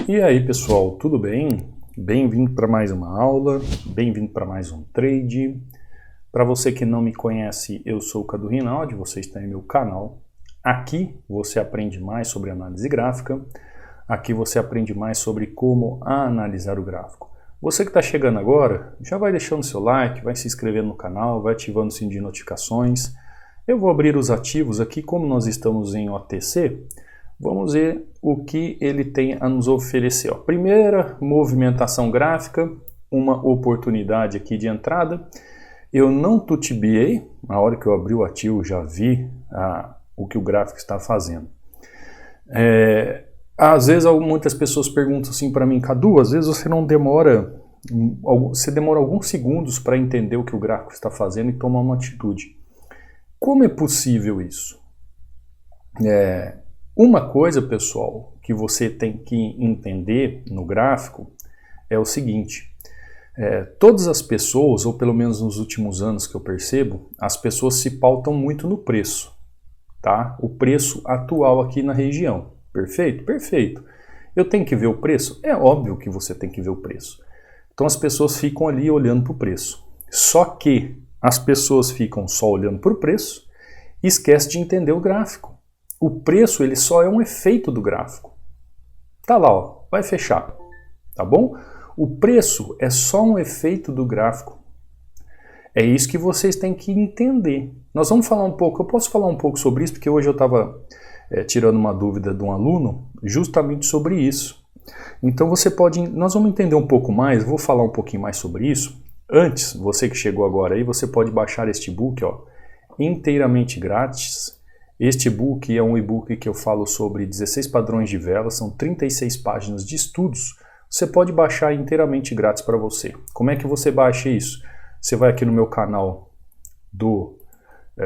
E aí pessoal, tudo bem? Bem-vindo para mais uma aula, bem-vindo para mais um trade. Para você que não me conhece, eu sou o Cadu Rinaldi, você está em meu canal. Aqui você aprende mais sobre análise gráfica, aqui você aprende mais sobre como analisar o gráfico. Você que está chegando agora, já vai deixando seu like, vai se inscrevendo no canal, vai ativando o sininho de notificações. Eu vou abrir os ativos aqui, como nós estamos em OTC, vamos ver o que ele tem a nos oferecer. Primeira movimentação gráfica, uma oportunidade aqui de entrada. Eu não titubeei, na hora que eu abri o ativo já vi o que o gráfico está fazendo. Às vezes muitas pessoas perguntam assim para mim, Cadu, às vezes você demora alguns segundos para entender o que o gráfico está fazendo e tomar uma atitude. Como é possível isso? Uma coisa, pessoal, que você tem que entender no gráfico é o seguinte, todas as pessoas, ou pelo menos nos últimos anos que eu percebo, as pessoas se pautam muito no preço, tá? O preço atual aqui na região, perfeito? Perfeito. Eu tenho que ver o preço? É óbvio que você tem que ver o preço. Então as pessoas ficam ali olhando para o preço. Só que as pessoas ficam só olhando para o preço e esquecem de entender o gráfico. O preço ele só é um efeito do gráfico. Tá lá, ó, vai fechar, tá bom? O preço é só um efeito do gráfico. É isso que vocês têm que entender. Nós vamos falar um pouco, eu posso falar um pouco sobre isso, porque hoje eu estava tirando uma dúvida de um aluno justamente sobre isso. Então nós vamos entender um pouco mais, vou falar um pouquinho mais sobre isso. Antes, você que chegou agora aí, você pode baixar este e-book, ó, inteiramente grátis. Este e-book é um e-book que eu falo sobre 16 padrões de vela, são 36 páginas de estudos. Você pode baixar inteiramente grátis para você. Como é que você baixa isso? Você vai aqui no meu canal do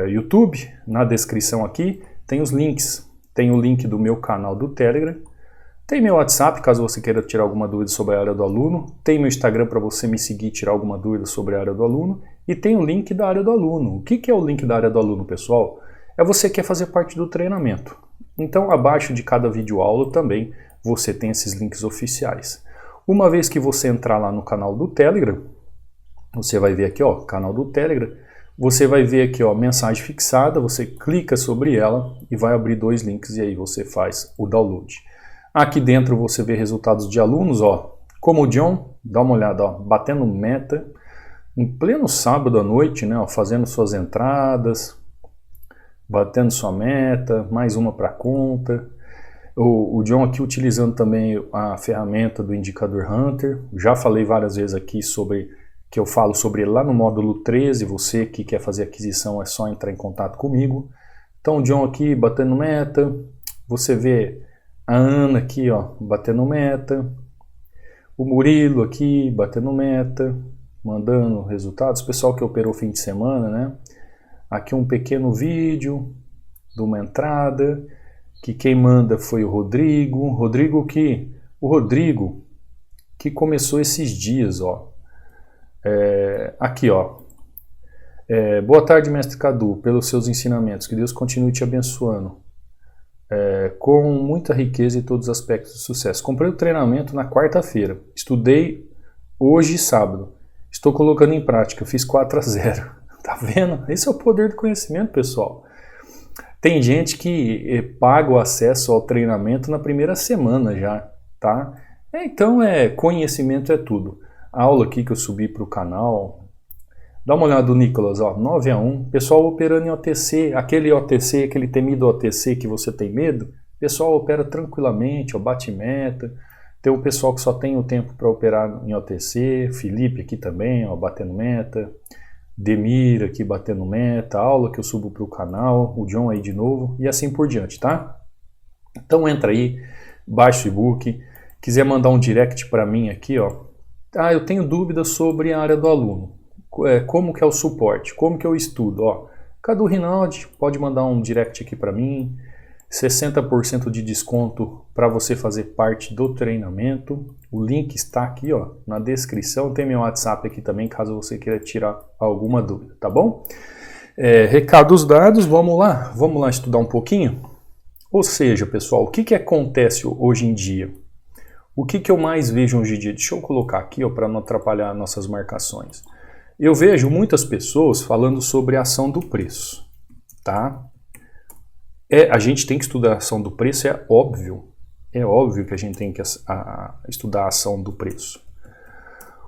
YouTube, na descrição aqui, tem os links. Tem o link do meu canal do Telegram, tem meu WhatsApp, caso você queira tirar alguma dúvida sobre a área do aluno, tem meu Instagram para você me seguir e tirar alguma dúvida sobre a área do aluno, e tem o link da área do aluno. O que é o link da área do aluno, pessoal? É você que quer fazer parte do treinamento. Então, abaixo de cada vídeo aula também você tem esses links oficiais. Uma vez que você entrar lá no canal do Telegram, você vai ver aqui, ó, canal do Telegram, você vai ver aqui, ó, mensagem fixada, você clica sobre ela e vai abrir dois links e aí você faz o download. Aqui dentro você vê resultados de alunos, ó, como o John, dá uma olhada, ó, batendo meta, em pleno sábado à noite, né, ó, fazendo suas entradas, batendo sua meta, mais uma para conta. O John aqui utilizando também a ferramenta do indicador Hunter, já falei várias vezes aqui sobre, que eu falo sobre ele lá no módulo 13, você que quer fazer aquisição é só entrar em contato comigo. Então o John aqui batendo meta, você vê a Ana aqui, ó, batendo meta, o Murilo aqui batendo meta, mandando resultados, pessoal que operou fim de semana, né? Aqui um pequeno vídeo de uma entrada, que quem manda foi o Rodrigo, o Rodrigo que começou esses dias, ó. Aqui, ó. Boa tarde, mestre Cadu, pelos seus ensinamentos, que Deus continue te abençoando. Com muita riqueza e todos os aspectos de sucesso. Comprei o treinamento na quarta-feira, estudei hoje sábado, estou colocando em prática, fiz 4-0. Tá vendo? Esse é o poder do conhecimento, pessoal. Tem gente que paga o acesso ao treinamento na primeira semana já, tá? Então, conhecimento é tudo. A aula aqui que eu subi para o canal, dá uma olhada do Nicolas, ó, 9-1, pessoal operando em OTC, aquele temido OTC que você tem medo, pessoal opera tranquilamente, ó, bate meta. Tem o pessoal que só tem o tempo para operar em OTC, Felipe aqui também, ó, batendo meta. Demir aqui batendo meta, aula que eu subo para o canal, o John aí de novo e assim por diante, tá? Então entra aí, baixa o e-book, quiser mandar um direct para mim aqui, ó. Eu tenho dúvidas sobre a área do aluno, como que é o suporte, como que eu estudo, ó. Cadu Rinaldi, pode mandar um direct aqui para mim, 60% de desconto para você fazer parte do treinamento. O link está aqui, ó, na descrição. Tem meu WhatsApp aqui também, caso você queira tirar alguma dúvida, tá bom? Recados dados, vamos lá estudar um pouquinho? Ou seja, pessoal, o que acontece hoje em dia? O que eu mais vejo hoje em dia? Deixa eu colocar aqui para não atrapalhar nossas marcações. Eu vejo muitas pessoas falando sobre a ação do preço, tá? A gente tem que estudar a ação do preço, é óbvio. É óbvio que a gente tem que estudar a ação do preço.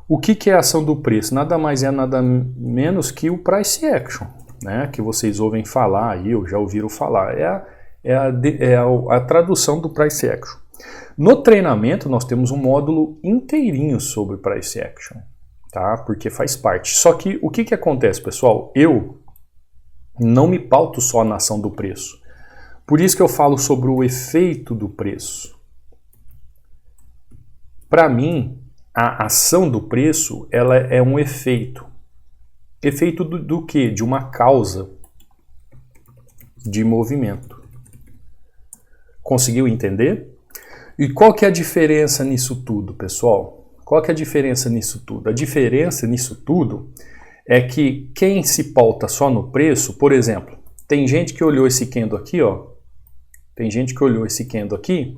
O que é a ação do preço? Nada mais é nada menos que o price action, né? Que vocês ouvem falar aí, ou já ouviram falar. É a tradução do price action. No treinamento nós temos um módulo inteirinho sobre price action, tá? Porque faz parte. Só que o que acontece, pessoal? Eu não me pauto só na ação do preço. Por isso que eu falo sobre o efeito do preço. Para mim, a ação do preço, ela é um efeito. Efeito do quê? De uma causa de movimento. Conseguiu entender? E qual que é a diferença nisso tudo, pessoal? Qual que é a diferença nisso tudo? A diferença nisso tudo é que quem se pauta só no preço, por exemplo, tem gente que olhou esse candle aqui, ó. Tem gente que olhou esse candle aqui.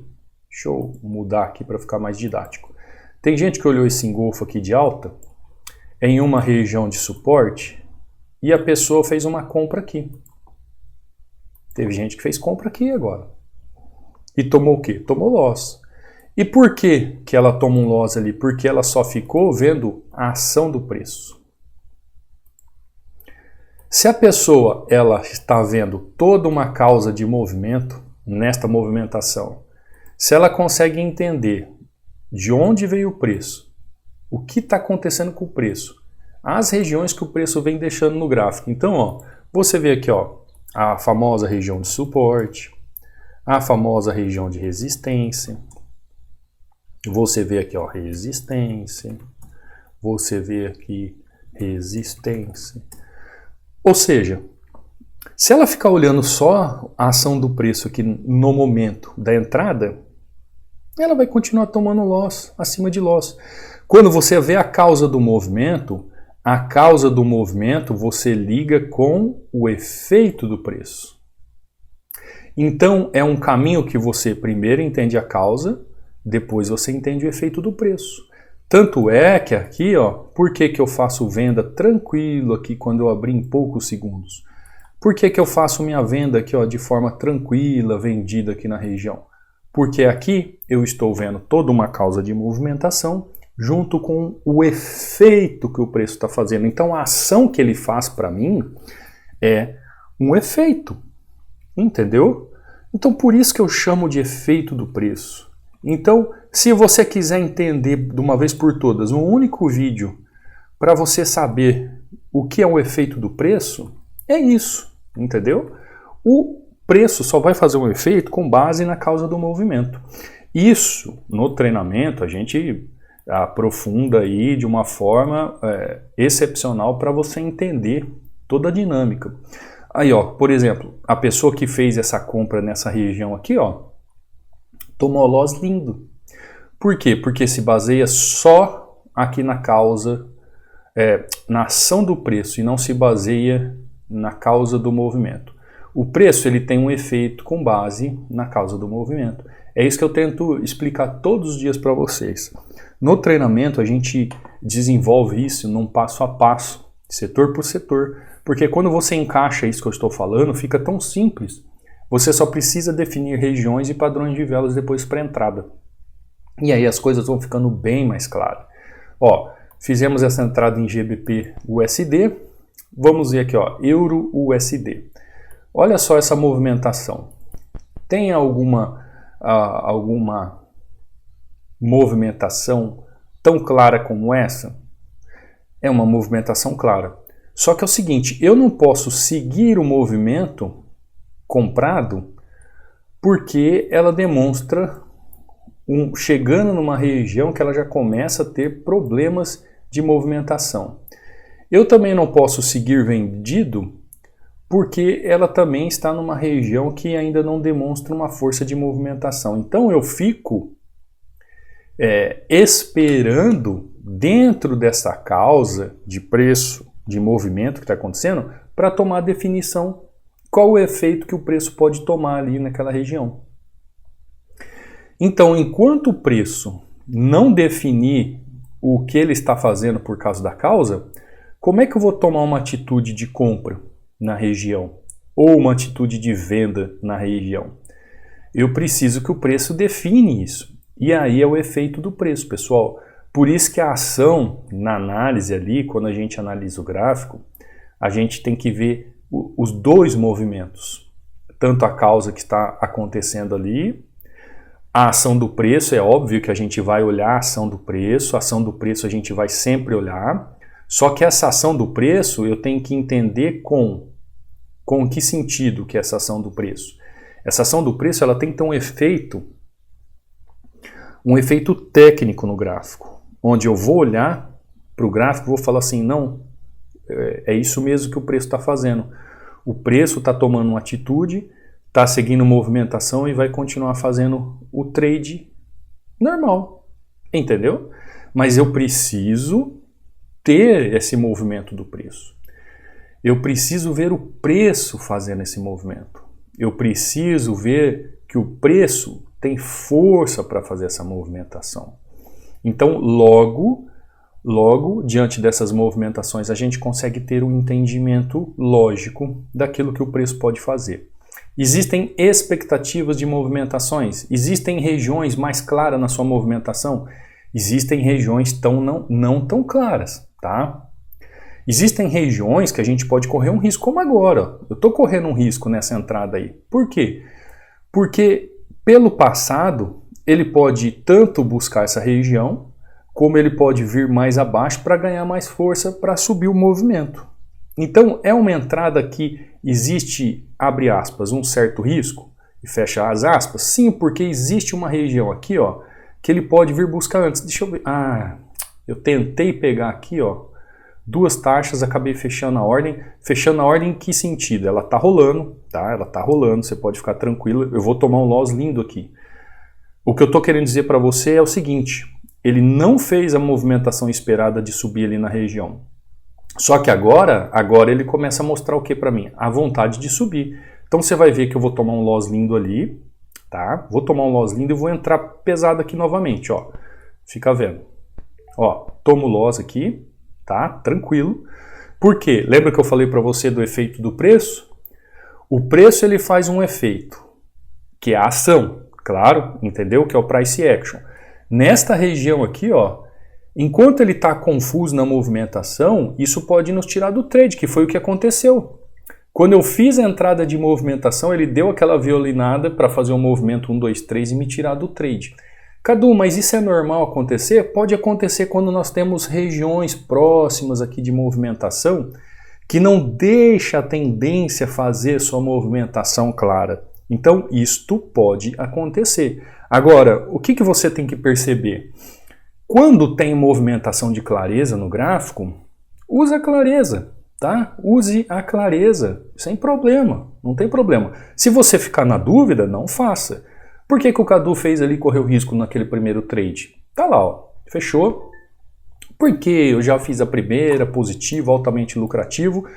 Deixa eu mudar aqui para ficar mais didático. Tem gente que olhou esse engolfo aqui de alta em uma região de suporte e a pessoa fez uma compra aqui. Teve gente que fez compra aqui agora. E tomou o quê? Tomou loss. E por que ela toma um loss ali? Porque ela só ficou vendo a ação do preço. Se a pessoa ela está vendo toda uma causa de movimento nesta movimentação, se ela consegue entender de onde veio o preço, o que está acontecendo com o preço, as regiões que o preço vem deixando no gráfico. Então, ó, você vê aqui, ó, a famosa região de suporte, a famosa região de resistência. Você vê aqui, ó, resistência. Você vê aqui resistência. Ou seja, se ela ficar olhando só a ação do preço aqui no momento da entrada, ela vai continuar tomando loss, acima de loss. Quando você vê a causa do movimento você liga com o efeito do preço. Então é um caminho que você primeiro entende a causa, depois você entende o efeito do preço. Tanto é que aqui, ó, por que eu faço venda tranquilo aqui quando eu abrir em poucos segundos? Por que eu faço minha venda aqui, ó, de forma tranquila, vendida aqui na região? Porque aqui eu estou vendo toda uma causa de movimentação junto com o efeito que o preço está fazendo. Então a ação que ele faz para mim é um efeito, entendeu? Então por isso que eu chamo de efeito do preço. Então se você quiser entender de uma vez por todas um único vídeo para você saber o que é o efeito do preço, é isso, entendeu? O preço só vai fazer um efeito com base na causa do movimento. Isso, no treinamento, a gente aprofunda aí de uma forma excepcional para você entender toda a dinâmica. Aí, ó, por exemplo, a pessoa que fez essa compra nessa região aqui, ó, tomou loss lindo. Por quê? Porque se baseia só aqui na causa, na ação do preço e não se baseia na causa do movimento. O preço ele tem um efeito com base na causa do movimento. É isso que eu tento explicar todos os dias para vocês. No treinamento a gente desenvolve isso num passo a passo, setor por setor, porque quando você encaixa isso que eu estou falando, fica tão simples. Você só precisa definir regiões e padrões de velas depois para a entrada. E aí as coisas vão ficando bem mais claras. Ó, fizemos essa entrada em GBP USD. Vamos ver aqui, ó, Euro USD. Olha só essa movimentação. Tem alguma movimentação tão clara como essa? É uma movimentação clara. Só que é o seguinte, eu não posso seguir o movimento comprado porque ela demonstra chegando numa região que ela já começa a ter problemas de movimentação. Eu também não posso seguir vendido porque ela também está numa região que ainda não demonstra uma força de movimentação. Então eu fico esperando dentro dessa causa de preço, de movimento que está acontecendo, para tomar a definição qual o efeito que o preço pode tomar ali naquela região. Então, enquanto o preço não definir o que ele está fazendo por causa da causa, como é que eu vou tomar uma atitude de compra na região? Ou uma atitude de venda na região? Eu preciso que o preço define isso. E aí é o efeito do preço, pessoal. Por isso que a ação na análise ali, quando a gente analisa o gráfico, a gente tem que ver os dois movimentos. Tanto a causa que está acontecendo ali, a ação do preço, é óbvio que a gente vai olhar a ação do preço a gente vai sempre olhar, só que essa ação do preço eu tenho que entender com que sentido que é essa ação do preço. Essa ação do preço ela tem que ter um efeito técnico no gráfico, onde eu vou olhar para o gráfico e vou falar assim, não, é isso mesmo que o preço está fazendo. O preço está tomando uma atitude, está seguindo movimentação e vai continuar fazendo o trade normal, entendeu? Mas eu preciso ter esse movimento do preço. Eu preciso ver o preço fazendo esse movimento. Eu preciso ver que o preço tem força para fazer essa movimentação. Então, logo, diante dessas movimentações, a gente consegue ter um entendimento lógico daquilo que o preço pode fazer. Existem expectativas de movimentações? Existem regiões mais claras na sua movimentação? Existem regiões não tão claras, tá? Existem regiões que a gente pode correr um risco, como agora. Eu estou correndo um risco nessa entrada aí. Por quê? Porque pelo passado, ele pode tanto buscar essa região, como ele pode vir mais abaixo para ganhar mais força para subir o movimento. Então, é uma entrada que existe, abre aspas, um certo risco, e fecha as aspas? Sim, porque existe uma região aqui, ó, que ele pode vir buscar antes. Deixa eu ver. Eu tentei pegar aqui, ó, duas taxas, acabei fechando a ordem. Fechando a ordem em que sentido? Ela tá rolando, tá? Ela tá rolando, você pode ficar tranquilo. Eu vou tomar um loss lindo aqui. O que eu tô querendo dizer para você é o seguinte, ele não fez a movimentação esperada de subir ali na região. Só que agora ele começa a mostrar o que para mim? A vontade de subir. Então você vai ver que eu vou tomar um loss lindo ali, tá? Vou tomar um loss lindo e vou entrar pesado aqui novamente, ó. Fica vendo. Ó, tomo o loss aqui, tá? Tranquilo. Por quê? Lembra que eu falei para você do efeito do preço? O preço ele faz um efeito, que é a ação, claro, entendeu? Que é o price action. Nesta região aqui, ó, enquanto ele está confuso na movimentação, isso pode nos tirar do trade, que foi o que aconteceu. Quando eu fiz a entrada de movimentação, ele deu aquela violinada para fazer um movimento 1, 2, 3 e me tirar do trade. Cadu, mas isso é normal acontecer? Pode acontecer quando nós temos regiões próximas aqui de movimentação que não deixa a tendência fazer sua movimentação clara. Então, isto pode acontecer. Agora, o que você tem que perceber? Quando tem movimentação de clareza no gráfico, use a clareza, tá? Use a clareza, sem problema, não tem problema. Se você ficar na dúvida, não faça. Por que o Cadu fez ali, correu risco naquele primeiro trade? Tá lá, ó, fechou. Porque eu já fiz a primeira, positivo, altamente lucrativo,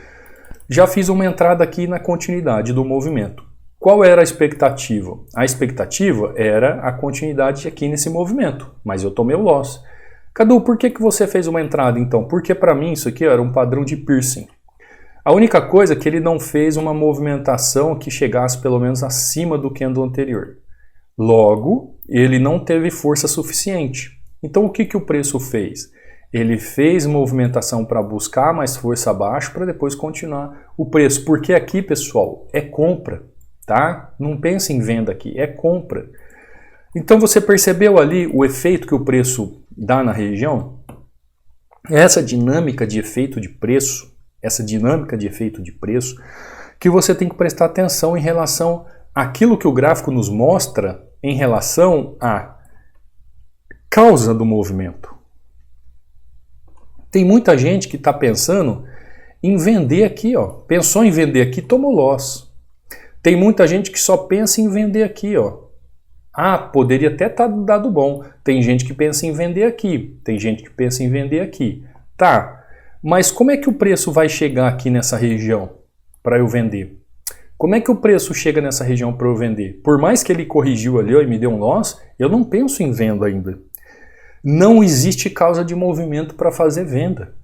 já fiz uma entrada aqui na continuidade do movimento. Qual era a expectativa? A expectativa era a continuidade aqui nesse movimento, mas eu tomei o loss. Cadu, por que você fez uma entrada então? Porque para mim isso aqui era um padrão de piercing. A única coisa é que ele não fez uma movimentação que chegasse pelo menos acima do candle anterior. Logo, ele não teve força suficiente. Então o que o preço fez? Ele fez movimentação para buscar mais força abaixo para depois continuar o preço. Porque aqui, pessoal, é compra. Tá? Não pense em venda aqui, é compra. Então você percebeu ali o efeito que o preço dá na região? Essa dinâmica de efeito de preço, que você tem que prestar atenção em relação àquilo que o gráfico nos mostra em relação à causa do movimento. Tem muita gente que está pensando em vender aqui, ó. Pensou em vender aqui, tomou loss. Tem muita gente que só pensa em vender aqui, ó. Poderia até estar dado bom. Tem gente que pensa em vender aqui. Tem gente que pensa em vender aqui. Tá, mas como é que o preço vai chegar aqui nessa região para eu vender? Como é que o preço chega nessa região para eu vender? Por mais que ele corrigiu ali ó, e me deu um loss, eu não penso em venda ainda. não existe causa de movimento para fazer venda.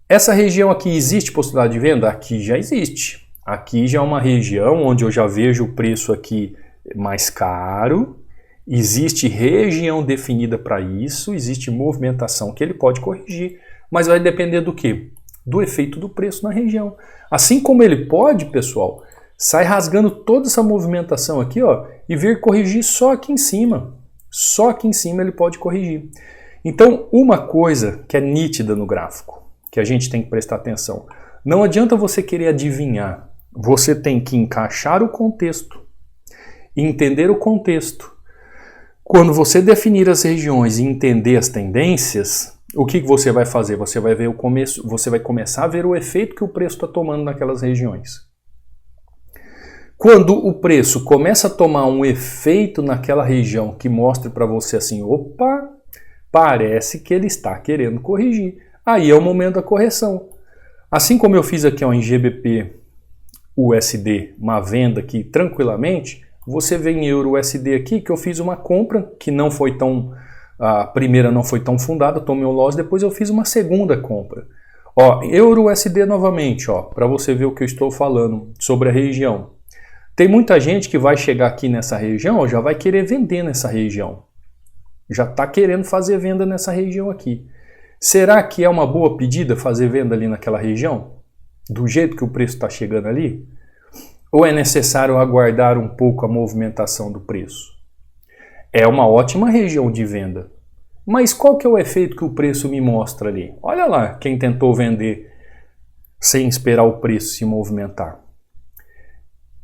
Essa região aqui existe possibilidade de venda? Aqui já existe. Aqui já é uma região onde eu já vejo o preço aqui mais caro, existe região definida para isso, existe movimentação que ele pode corrigir, mas vai depender do quê? Do efeito do preço na região. Assim como ele pode, pessoal, sai rasgando toda essa movimentação aqui, ó, e vir corrigir só aqui em cima. Só aqui em cima ele pode corrigir. Então, uma coisa que é nítida no gráfico, que a gente tem que prestar atenção, não adianta você querer adivinhar, você tem que encaixar o contexto, entender o contexto. Quando você definir as regiões e entender as tendências, o que você vai fazer? Você vai ver o começo, você vai começar a ver o efeito que o preço está tomando naquelas regiões. Quando o preço começa a tomar um efeito naquela região que mostre para você assim, opa, parece que ele está querendo corrigir. Aí é o momento da correção. Assim como eu fiz aqui ó, em GBP USD, uma venda aqui tranquilamente, você vê em Euro USD aqui que eu fiz uma compra que não foi tão... A primeira não foi tão fundada, tomei o loss, depois eu fiz uma segunda compra. Ó, Euro USD novamente, ó, para você ver o que eu estou falando sobre a região. Tem muita gente que vai chegar aqui nessa região, ó, já vai querer vender nessa região. Já está querendo fazer venda nessa região aqui. Será que é uma boa pedida fazer venda ali naquela região? Do jeito que o preço está chegando ali? Ou é necessário aguardar um pouco a movimentação do preço? É uma ótima região de venda. Mas qual que é o efeito que o preço me mostra ali? Olha lá quem tentou vender sem esperar o preço se movimentar.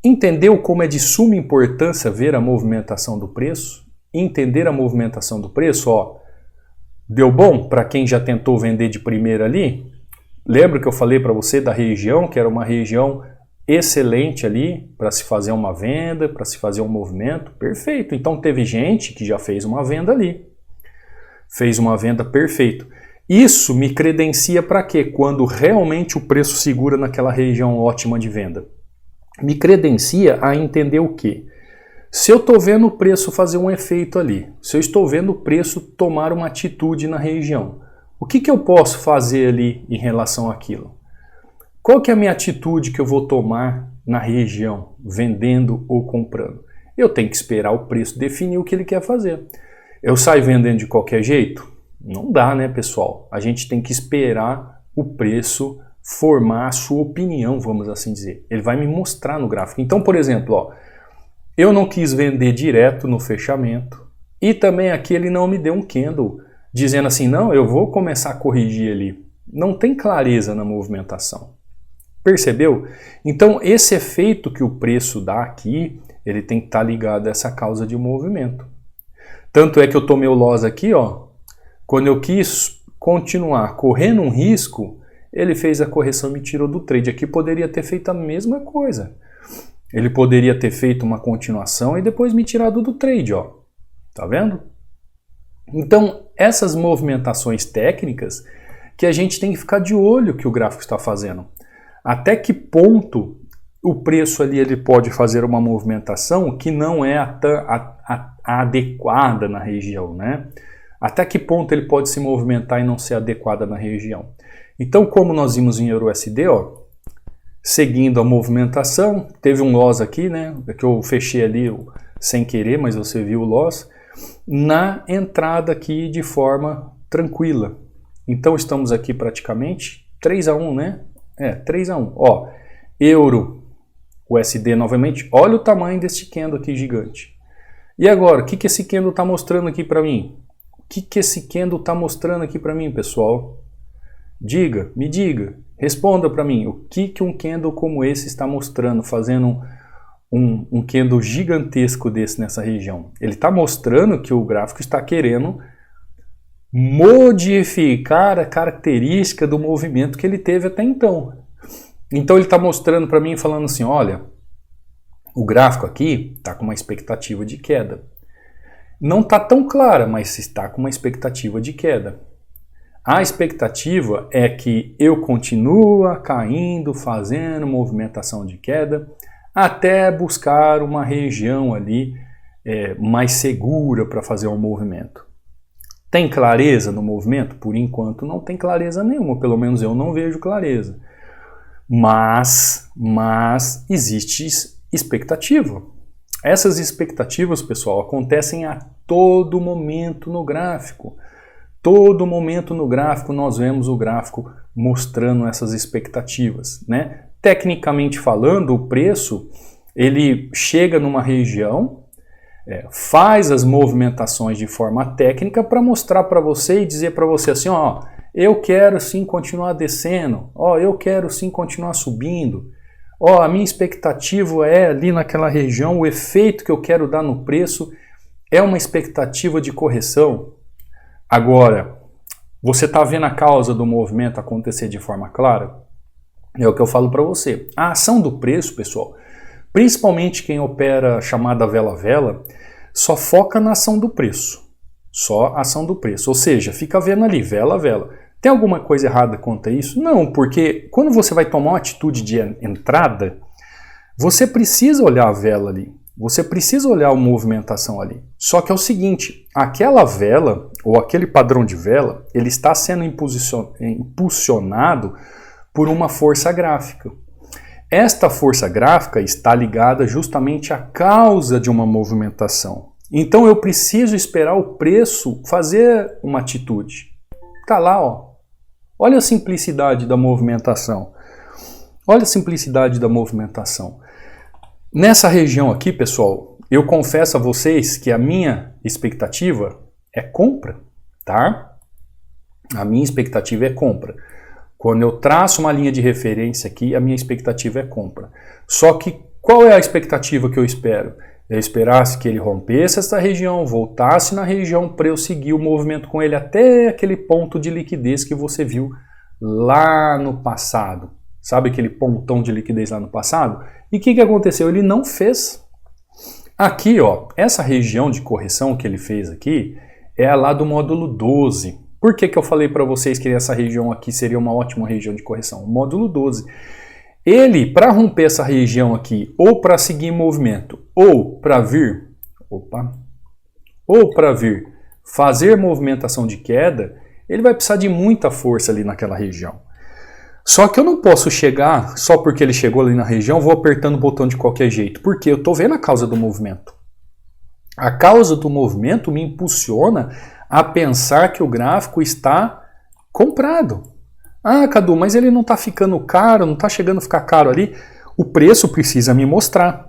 Entendeu como é de suma importância ver a movimentação do preço? Entender a movimentação do preço, ó. Deu bom para quem já tentou vender de primeira ali? Lembra que eu falei para você da região, que era uma região excelente ali para se fazer uma venda, para se fazer um movimento? Perfeito. Então teve gente que já fez uma venda ali. Fez uma venda perfeito. Isso me credencia para quê? Quando realmente o preço segura naquela região ótima de venda. Me credencia a entender o quê? Se eu estou vendo o preço fazer um efeito ali, se eu estou vendo o preço tomar uma atitude na região, o que eu posso fazer ali em relação àquilo? Qual que é a minha atitude que eu vou tomar na região, vendendo ou comprando? Eu tenho que esperar o preço definir o que ele quer fazer. Eu saio vendendo de qualquer jeito? Não dá, né, pessoal? A gente tem que esperar o preço formar a sua opinião, vamos assim dizer. Ele vai me mostrar no gráfico. Então, por exemplo, ó, eu não quis vender direto no fechamento e também aqui ele não me deu um candle dizendo assim, não, eu vou começar a corrigir ali. Não tem clareza na movimentação. Percebeu? Então, esse efeito que o preço dá aqui, ele tem que estar ligado a essa causa de movimento. Tanto é que eu tomei o loss aqui, ó, quando eu quis continuar correndo um risco, ele fez a correção e me tirou do trade. Aqui poderia ter feito a mesma coisa. Ele poderia ter feito uma continuação e depois me tirado do trade, ó. Tá vendo? Então, essas movimentações técnicas que a gente tem que ficar de olho que o gráfico está fazendo. Até que ponto o preço ali ele pode fazer uma movimentação que não é a adequada na região, né? Até que ponto ele pode se movimentar e não ser adequada na região. Então, como nós vimos em EURUSD, ó, seguindo a movimentação, teve um loss aqui, né? Que eu fechei ali sem querer, mas você viu o loss, na entrada aqui de forma tranquila. Então, estamos aqui praticamente 3-1, né? 3-1. Ó, Euro, USD novamente. Olha o tamanho desse candle aqui gigante. E agora, o que esse candle está mostrando aqui para mim? O que esse candle está mostrando aqui para mim, pessoal? Diga, me diga, responda para mim. O que um candle como esse está mostrando, fazendo um candle gigantesco desse nessa região? Ele está mostrando que o gráfico está querendo modificar a característica do movimento que ele teve até então. Então ele está mostrando para mim, falando assim, olha, o gráfico aqui está com uma expectativa de queda. Não está tão clara, mas está com uma expectativa de queda. A expectativa é que eu continue caindo, fazendo movimentação de queda, até buscar uma região ali mais segura para fazer um movimento. Tem clareza no movimento? Por enquanto não tem clareza nenhuma, pelo menos eu não vejo clareza. Mas existe expectativa. Essas expectativas, pessoal, acontecem a todo momento no gráfico. Todo momento no gráfico nós vemos o gráfico mostrando essas expectativas, né? Tecnicamente falando, o preço ele chega numa região, faz as movimentações de forma técnica para mostrar para você e dizer para você assim, ó, eu quero sim continuar descendo, ó, eu quero sim continuar subindo, ó, a minha expectativa é ali naquela região, o efeito que eu quero dar no preço é uma expectativa de correção. Agora, você está vendo a causa do movimento acontecer de forma clara? É o que eu falo para você. A ação do preço, pessoal, principalmente quem opera chamada vela-vela, só foca na ação do preço. Só a ação do preço. Ou seja, fica vendo ali, vela-vela. Tem alguma coisa errada quanto a isso? Não, porque quando você vai tomar uma atitude de entrada, você precisa olhar a vela ali. Você precisa olhar a movimentação ali. Só que é o seguinte, aquela vela, ou aquele padrão de vela, ele está sendo impulsionado por uma força gráfica. Esta força gráfica está ligada justamente à causa de uma movimentação. Então eu preciso esperar o preço fazer uma atitude. Tá lá, ó. Olha a simplicidade da movimentação. Olha a simplicidade da movimentação. Nessa região aqui, pessoal, eu confesso a vocês que a minha expectativa é compra, tá? A minha expectativa é compra. Quando eu traço uma linha de referência aqui, a minha expectativa é compra. Só que qual é a expectativa que eu espero? Eu esperasse que ele rompesse essa região, voltasse na região para eu seguir o movimento com ele até aquele ponto de liquidez que você viu lá no passado. Sabe aquele pontão de liquidez lá no passado? E o que aconteceu? Ele não fez. Aqui, ó, essa região de correção que ele fez aqui é lá do módulo 12. Por que eu falei para vocês que essa região aqui seria uma ótima região de correção? O módulo 12. Ele, para romper essa região aqui, ou para seguir movimento, ou para vir fazer movimentação de queda, ele vai precisar de muita força ali naquela região. Só que eu não posso chegar, só porque ele chegou ali na região, vou apertando o botão de qualquer jeito, porque eu estou vendo a causa do movimento. A causa do movimento me impulsiona a pensar que o gráfico está comprado. Ah, Cadu, mas ele não está ficando caro, não está chegando a ficar caro ali. O preço precisa me mostrar.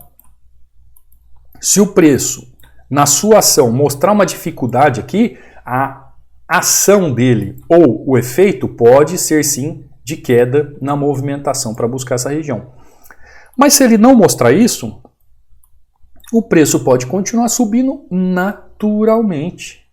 Se o preço, na sua ação, mostrar uma dificuldade aqui, a ação dele ou o efeito pode ser sim de queda na movimentação para buscar essa região. Mas se ele não mostrar isso, o preço pode continuar subindo naturalmente.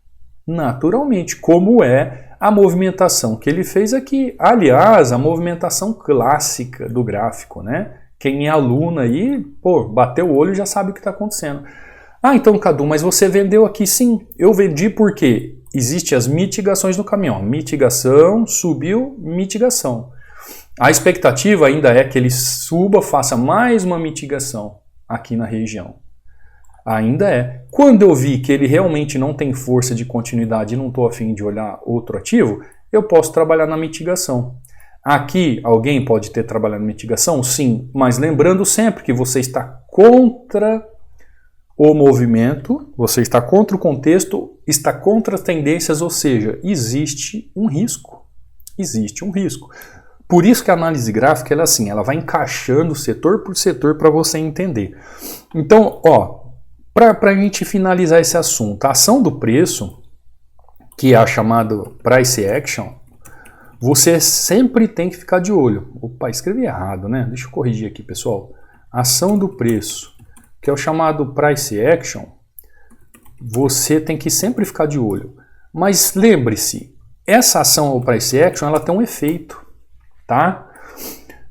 Naturalmente, como é a movimentação que ele fez aqui. Aliás, a movimentação clássica do gráfico, né? Quem é aluno aí, pô, bateu o olho e já sabe o que está acontecendo. Ah, então, Cadu, mas você vendeu aqui? Sim, eu vendi porque existem as mitigações no caminhão. Mitigação, subiu, mitigação. A expectativa ainda é que ele suba, faça mais uma mitigação aqui na região. Ainda é. Quando eu vi que ele realmente não tem força de continuidade e não estou a fim de olhar outro ativo, eu posso trabalhar na mitigação. Aqui, alguém pode ter trabalhado na mitigação? Sim, mas lembrando sempre que você está contra o movimento, você está contra o contexto, está contra as tendências, ou seja, existe um risco. Existe um risco. Por isso que a análise gráfica ela é assim, ela vai encaixando setor por setor para você entender. Então, ó, para a gente finalizar esse assunto, a ação do preço, que é a chamada price action, você sempre tem que ficar de olho. Opa, escrevi errado, né? Deixa eu corrigir aqui, pessoal. Ação do preço, que é o chamado price action, você tem que sempre ficar de olho. Mas lembre-se, essa ação ou price action, ela tem um efeito, tá?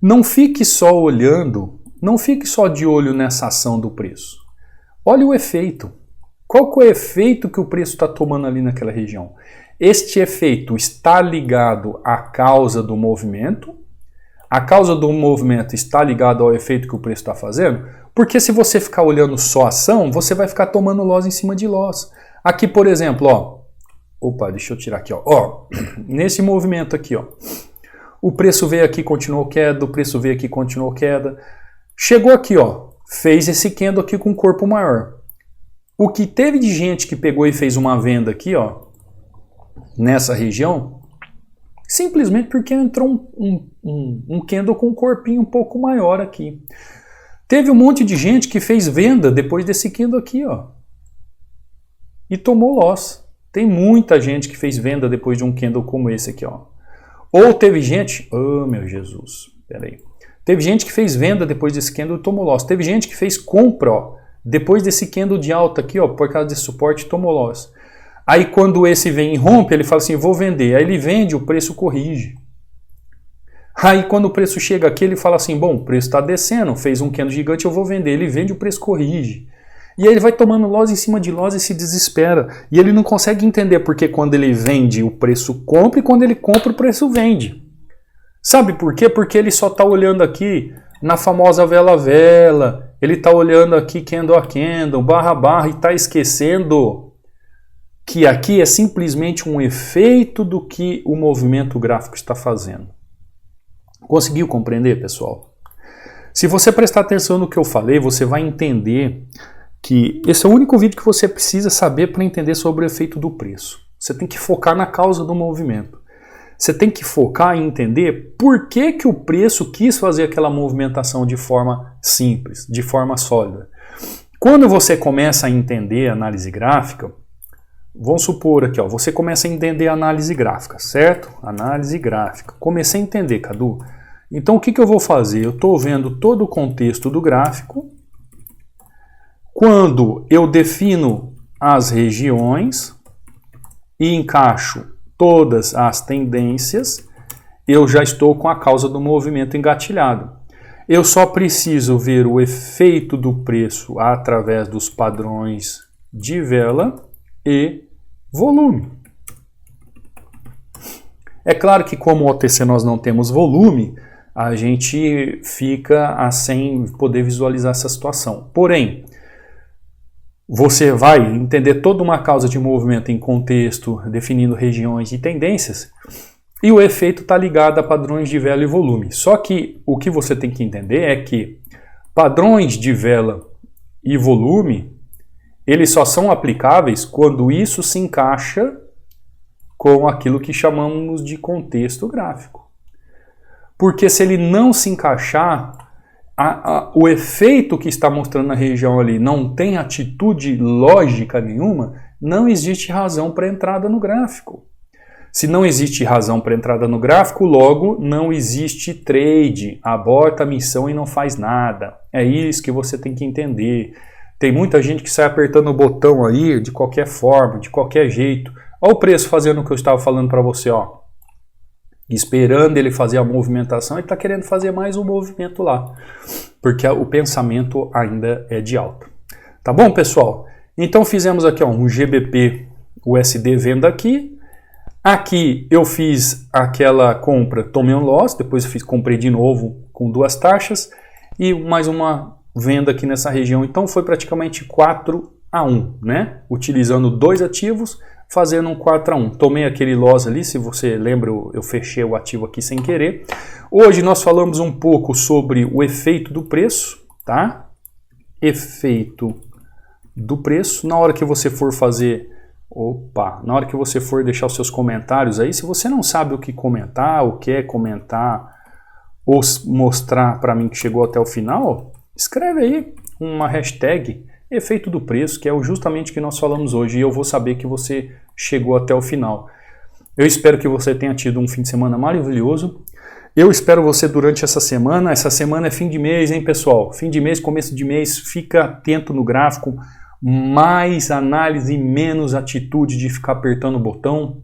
Não fique só olhando, não fique só de olho nessa ação do preço. Olha o efeito. Qual que é o efeito que o preço está tomando ali naquela região? Este efeito está ligado à causa do movimento? A causa do movimento está ligada ao efeito que o preço está fazendo? Porque se você ficar olhando só a ação, você vai ficar tomando loss em cima de loss. Aqui, por exemplo, ó, Opa, deixa eu tirar aqui, ó. Ó, nesse movimento aqui, ó, o preço veio aqui, continuou queda, o preço veio aqui, continuou queda. Chegou aqui, ó, fez esse candle aqui com um corpo maior. O que teve de gente que pegou e fez uma venda aqui, ó, nessa região, simplesmente porque entrou um candle com um corpinho um pouco maior aqui. Teve um monte de gente que fez venda depois desse candle aqui, ó, e tomou loss. Tem muita gente que fez venda depois de um candle como esse aqui, ó. Ou teve gente, oh meu Jesus, peraí. Teve gente que fez venda depois desse candle e tomou loss. Teve gente que fez compra, ó, depois desse candle de alta aqui, ó, por causa desse suporte, tomou loss. Aí quando esse vem e rompe, ele fala assim, vou vender. Aí ele vende, o preço corrige. Aí quando o preço chega aqui, ele fala assim, bom, o preço está descendo, fez um candle gigante, eu vou vender. Ele vende, o preço corrige. E aí ele vai tomando loss em cima de loss e se desespera. E ele não consegue entender porque quando ele vende, o preço compra e quando ele compra, o preço vende. Sabe por quê? Porque ele só está olhando aqui na famosa vela-vela, ele está olhando aqui candle a candle, barra a barra e está esquecendo que aqui é simplesmente um efeito do que o movimento gráfico está fazendo. Conseguiu compreender, pessoal? Se você prestar atenção no que eu falei, você vai entender que esse é o único vídeo que você precisa saber para entender sobre o efeito do preço. Você tem que focar na causa do movimento. Você tem que focar em entender por que que o preço quis fazer aquela movimentação de forma simples, de forma sólida. Quando você começa a entender a análise gráfica, vamos supor aqui, ó, você começa a entender a análise gráfica, certo? Análise gráfica. Comecei a entender, Cadu. Então o que que eu vou fazer? Eu estou vendo todo o contexto do gráfico. Quando eu defino as regiões e encaixo todas as tendências, eu já estou com a causa do movimento engatilhado. Eu só preciso ver o efeito do preço através dos padrões de vela e volume. É claro que como OTC nós não temos volume, a gente fica sem poder visualizar essa situação. Porém, você vai entender toda uma causa de movimento em contexto, definindo regiões e tendências, e o efeito está ligado a padrões de vela e volume. Só que o que você tem que entender é que padrões de vela e volume, eles só são aplicáveis quando isso se encaixa com aquilo que chamamos de contexto gráfico. Porque se ele não se encaixar, o efeito que está mostrando na região ali não tem atitude lógica nenhuma, não existe razão para entrada no gráfico. Se não existe razão para entrada no gráfico, logo não existe trade, aborta a missão e não faz nada. É isso que você tem que entender. Tem muita gente que sai apertando o botão aí de qualquer forma, de qualquer jeito. Olha o preço fazendo o que eu estava falando para você, ó. Esperando ele fazer a movimentação, ele está querendo fazer mais um movimento lá, porque o pensamento ainda é de alta. Tá bom, pessoal? Então fizemos aqui ó, um GBP USD venda aqui. Aqui eu fiz aquela compra, tomei um loss, depois eu comprei de novo com 2 taxas e mais uma venda aqui nessa região. Então foi praticamente 4-1, né? Utilizando 2 ativos, fazendo um 4-1. Tomei aquele loss ali, se você lembra, eu fechei o ativo aqui sem querer. Hoje nós falamos um pouco sobre o efeito do preço, tá? Efeito do preço. Na hora que você for fazer, na hora que você for deixar os seus comentários aí, se você não sabe o que comentar, ou quer comentar, ou mostrar para mim que chegou até o final, escreve aí uma hashtag efeito do preço, que é justamente o que nós falamos hoje, e eu vou saber que você chegou até o final. Eu espero que você tenha tido um fim de semana maravilhoso. Eu espero você durante essa semana. Essa semana é fim de mês, hein, pessoal? Fim de mês, começo de mês, fica atento no gráfico. Mais análise, menos atitude de ficar apertando o botão.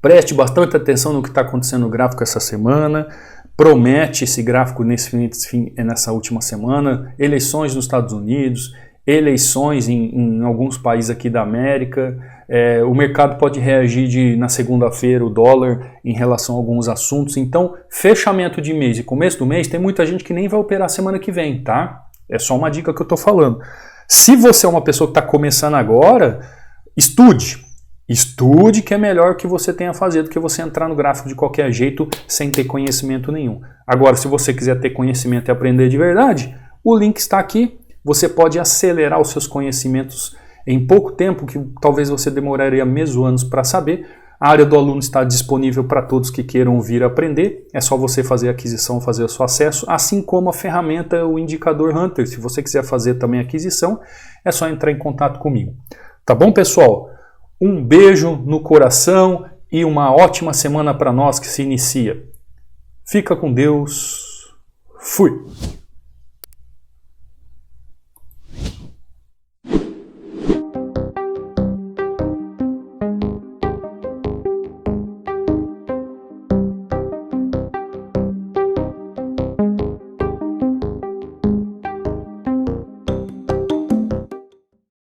Preste bastante atenção no que está acontecendo no gráfico essa semana. Promete esse gráfico nessa última semana. Eleições nos Estados Unidos, eleições em alguns países aqui da América. O mercado pode reagir na segunda-feira, o dólar, em relação a alguns assuntos. Então, fechamento de mês e começo do mês, tem muita gente que nem vai operar semana que vem, tá? É só uma dica que eu estou falando. Se você é uma pessoa que está começando agora, estude. Estude, que é melhor que você tenha a fazer do que você entrar no gráfico de qualquer jeito sem ter conhecimento nenhum. Agora, se você quiser ter conhecimento e aprender de verdade, o link está aqui. Você pode acelerar os seus conhecimentos em pouco tempo, que talvez você demoraria meses ou anos para saber. A área do aluno está disponível para todos que queiram vir aprender. É só você fazer a aquisição, fazer o seu acesso, assim como a ferramenta, o indicador Hunter. Se você quiser fazer também a aquisição, é só entrar em contato comigo. Tá bom, pessoal? Um beijo no coração e uma ótima semana para nós que se inicia. Fica com Deus. Fui!